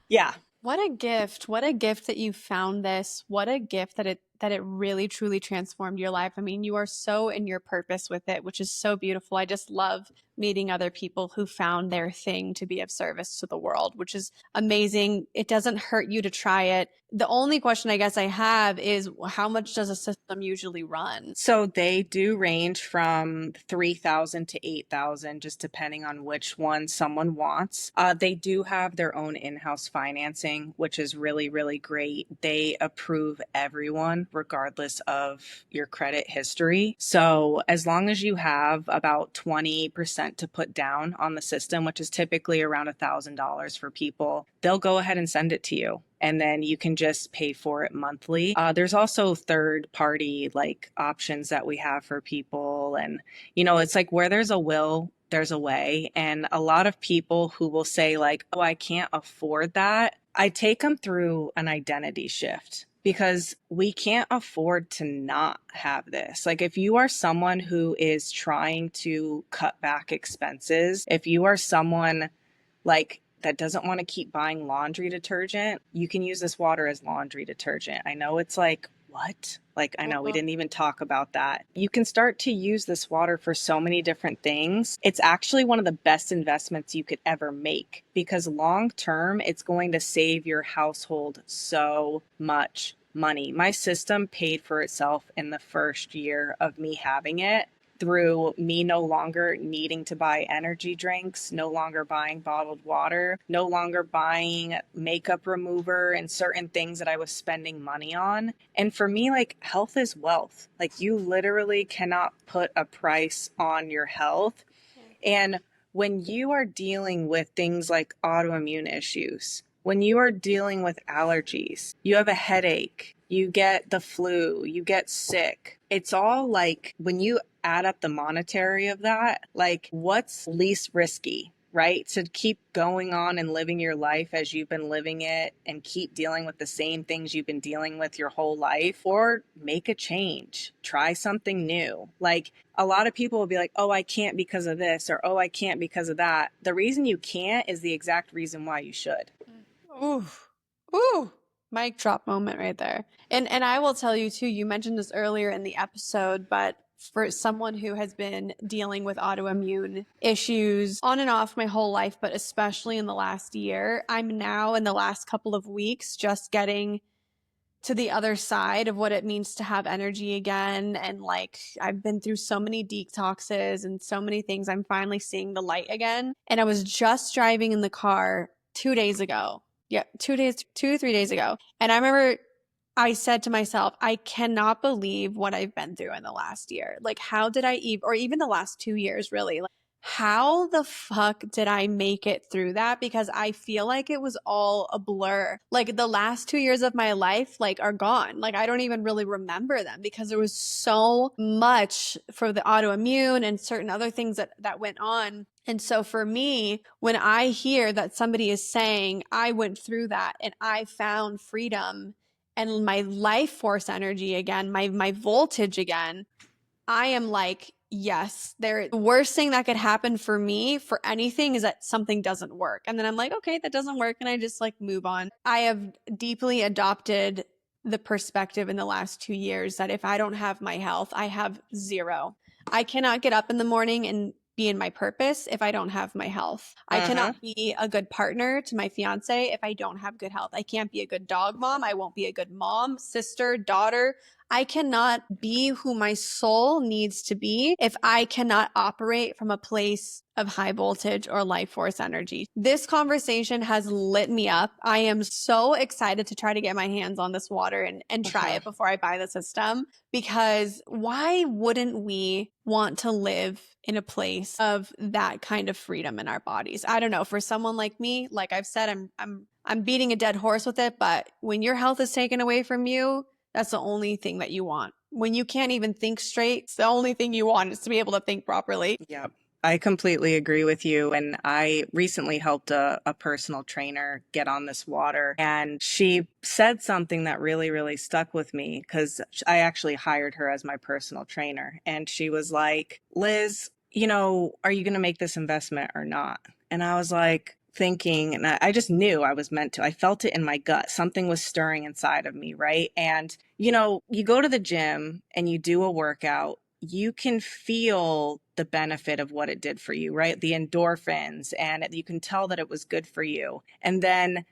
yeah. What a gift. What a gift that you found this. What a gift that it really truly transformed your life. I mean, you are so in your purpose with it, which is so beautiful. I just love meeting other people who found their thing to be of service to the world, which is amazing. It doesn't hurt you to try it. The only question I guess I have is how much does a system usually run? So they do range from 3,000 to 8,000, just depending on which one someone wants. They do have their own in-house financing, which is really, really great. They approve everyone, regardless of your credit history. So as long as you have about 20% to put down on the system, which is typically around $1,000 for people, they'll go ahead and send it to you. And then you can just pay for it monthly. There's also third party like options that we have for people. And, it's like where there's a will, there's a way. And a lot of people who will say like, oh, I can't afford that. I take them through an identity shift because we can't afford to not have this. Like if you are someone who is trying to cut back expenses, if you are someone like that doesn't want to keep buying laundry detergent, you can use this water as laundry detergent. I know it's like, what? Like, I know we didn't even talk about that. You can start to use this water for so many different things. It's actually one of the best investments you could ever make because long term, it's going to save your household so much money. My system paid for itself in the first year of me having it, through me no longer needing to buy energy drinks, no longer buying bottled water, no longer buying makeup remover and certain things that I was spending money on. And for me, like health is wealth. Like you literally cannot put a price on your health. And when you are dealing with things like autoimmune issues, when you are dealing with allergies, you have a headache, you get the flu, you get sick. It's all like when you add up the monetary of that, like what's least risky, right? To keep going on and living your life as you've been living it and keep dealing with the same things you've been dealing with your whole life, or make a change, try something new. Like a lot of people will be like, oh, I can't because of this, or oh, I can't because of that. The reason you can't is the exact reason why you should. Ooh, ooh, mic drop moment right there. And I will tell you too, you mentioned this earlier in the episode, but for someone who has been dealing with autoimmune issues on and off my whole life, but especially in the last year, I'm now in the last couple of weeks just getting to the other side of what it means to have energy again. And like, I've been through so many detoxes and so many things. I'm finally seeing the light again. And I was just driving in the car 2 days ago. Yeah, 3 days ago. And I remember I said to myself, I cannot believe what I've been through in the last year. Like, how did I even, or even the last 2 years, really? Like, how the fuck did I make it through that? Because I feel like it was all a blur. Like the last 2 years of my life, like are gone. Like I don't even really remember them because there was so much for the autoimmune and certain other things that went on. And so for me, when I hear that somebody is saying, I went through that and I found freedom and my life force energy again, my voltage again, I am like, yes, the worst thing that could happen for me for anything is that something doesn't work. And then I'm like, okay, that doesn't work. And I just like move on. I have deeply adopted the perspective in the last 2 years that if I don't have my health, I have zero. I cannot get up in the morning and be in my purpose if I don't have my health. I cannot be a good partner to my fiance if I don't have good health. I can't be a good dog mom. I won't be a good mom, sister, daughter. I cannot be who my soul needs to be if I cannot operate from a place of high voltage or life force energy. This conversation has lit me up. I am so excited to try to get my hands on this water and try it before I buy the system, because why wouldn't we want to live in a place of that kind of freedom in our bodies? I don't know. For someone like me, like I've said, I'm beating a dead horse with it, but when your health is taken away from you, that's the only thing that you want. When you can't even think straight, it's the only thing you want is to be able to think properly. Yep. I completely agree with you. And I recently helped a personal trainer get on this water. And she said something that really, really stuck with me because I actually hired her as my personal trainer. And she was like, Liz, are you going to make this investment or not? And I was like, thinking, and I just knew I was meant to. I felt it in my gut. Something was stirring inside of me, right? And, you go to the gym and you do a workout, you can feel the benefit of what it did for you, right? The endorphins, and you can tell that it was good for you. And then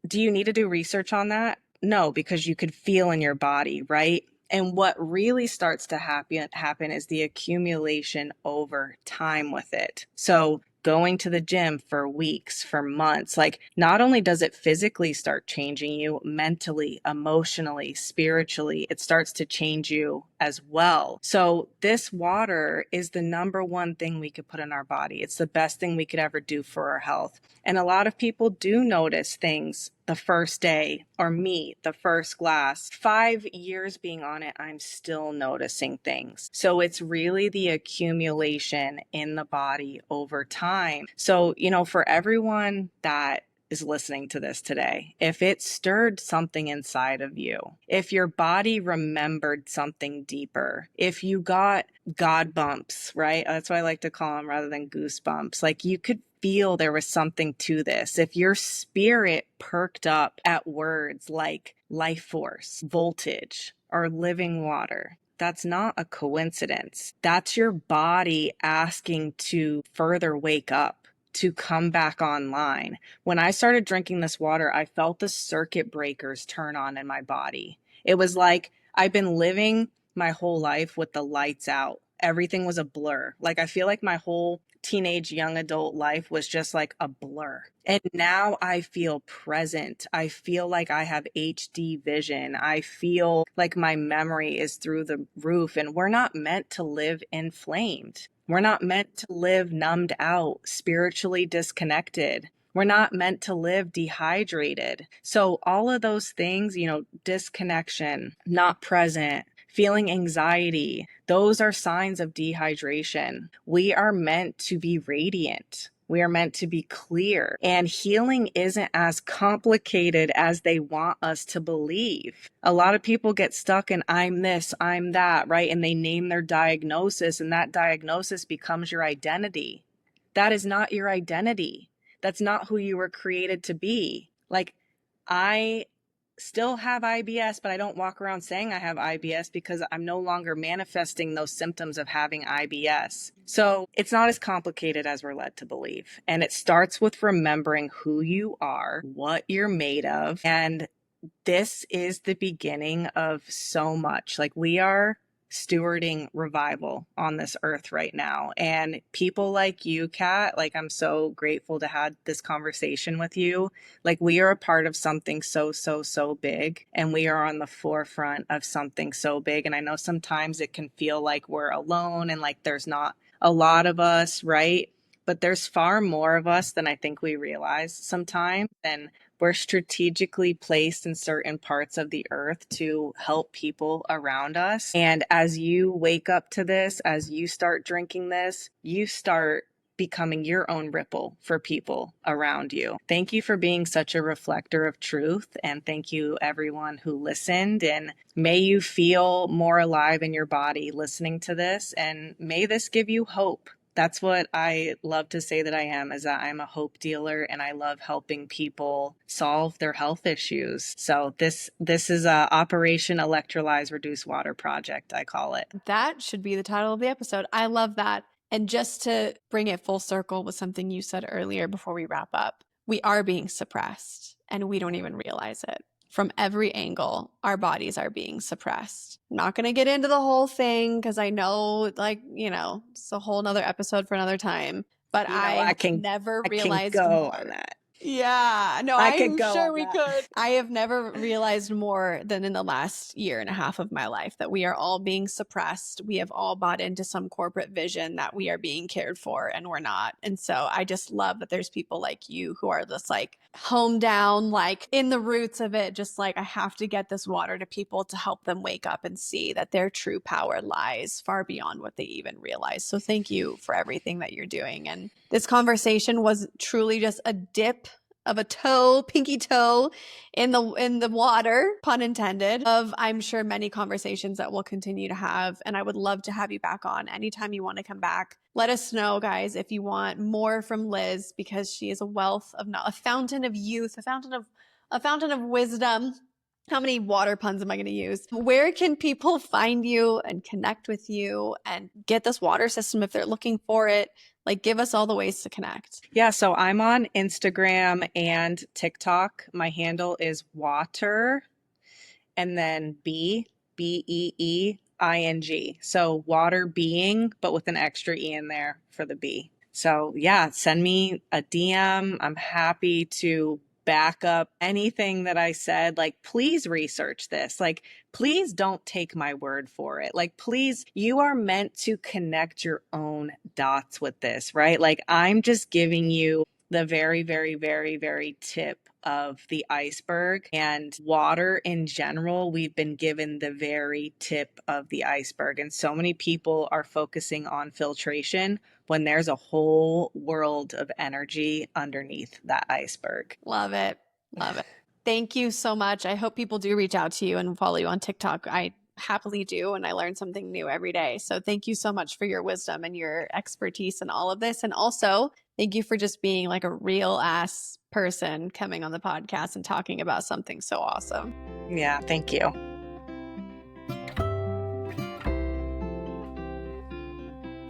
do you need to do research on that? No, because you could feel in your body, right? And what really starts to happen is the accumulation over time with it. So going to the gym for weeks, for months, like not only does it physically start changing you mentally, emotionally, spiritually, it starts to change you as well. So this water is the number one thing we could put in our body. It's the best thing we could ever do for our health. And a lot of people do notice things the first day, or me, the first glass. 5 years being on it, I'm still noticing things. So it's really the accumulation in the body over time. So, for everyone that is listening to this today, if it stirred something inside of you, if your body remembered something deeper, if you got God bumps, right? That's what I like to call them rather than goosebumps. Like you could feel there was something to this. If your spirit perked up at words like life force, voltage, or living water, that's not a coincidence. That's your body asking to further wake up, to come back online. When I started drinking this water, I felt the circuit breakers turn on in my body. It was like I've been living my whole life with the lights out. Everything was a blur. Like I feel like my whole teenage young adult life was just like a blur. And now I feel present. I feel like I have HD vision. I feel like my memory is through the roof, and we're not meant to live inflamed. We're not meant to live numbed out, spiritually disconnected. We're not meant to live dehydrated. So all of those things, disconnection, not present, feeling anxiety, those are signs of dehydration. We are meant to be radiant. We are meant to be clear. And healing isn't as complicated as they want us to believe. A lot of people get stuck in I'm this, I'm that, right? And they name their diagnosis, and that diagnosis becomes your identity. That is not your identity. That's not who you were created to be. Like, I still have IBS, but I don't walk around saying I have IBS because I'm no longer manifesting those symptoms of having IBS. So it's not as complicated as we're led to believe. And it starts with remembering who you are, what you're made of. And this is the beginning of so much. Like we are stewarding revival on this earth right now. And people like you, Kat, like I'm so grateful to have this conversation with you. Like we are a part of something so, so, so big. And we are on the forefront of something so big. And I know sometimes it can feel like we're alone and like there's not a lot of us, right? But there's far more of us than I think we realize sometimes. And we're strategically placed in certain parts of the earth to help people around us. And as you wake up to this, as you start drinking this, you start becoming your own ripple for people around you. Thank you for being such a reflector of truth. And thank you, everyone who listened. And may you feel more alive in your body listening to this. And may this give you hope. That's what I love to say that I am, is that I'm a hope dealer and I love helping people solve their health issues. So this is a Operation Electrolyzed Reduce Water Project, I call it. That should be the title of the episode. I love that. And just to bring it full circle with something you said earlier before we wrap up, we are being suppressed and we don't even realize it. From every angle, our bodies are being suppressed. I'm not going to get into the whole thing because I know, it's a whole nother episode for another time. But I never realized go more. on that. Yeah, no, I'm sure we could. I have never realized more than in the last year and a half of my life that we are all being suppressed. We have all bought into some corporate vision that we are being cared for and we're not. And so I just love that there's people like you who are just like home down, like in the roots of it, just like I have to get this water to people to help them wake up and see that their true power lies far beyond what they even realize. So thank you for everything that you're doing. And this conversation was truly just a dip of a toe, pinky toe in the water, pun intended, of I'm sure many conversations that we'll continue to have. And I would love to have you back on anytime you want to come back. Let us know, guys, if you want more from Liz, because she is a wealth of a fountain of youth, a fountain of wisdom. how many water puns am I going to use? Where can people find you and connect with you and get this water system if they're looking for it? Like, give us all the ways to connect. Yeah, so I'm on Instagram and TikTok. My handle is water and then Beeing. So water being, but with an extra E in there for the B. So yeah, send me a DM. I'm happy to back up anything that I said. Like, please research this. Like, please don't take my word for it. Like, please, you are meant to connect your own dots with this, right? Like, I'm just giving you the very, very, very, very tip of the iceberg. And water in general, we've been given the very tip of the iceberg. And so many people are focusing on filtration when there's a whole world of energy underneath that iceberg. Love it. Love it. Thank you so much. I hope people do reach out to you and follow you on TikTok. I happily do, and I learn something new every day. So thank you so much for your wisdom and your expertise in all of this. And also, thank you for just being like a real ass person coming on the podcast and talking about something so awesome. Yeah, thank you.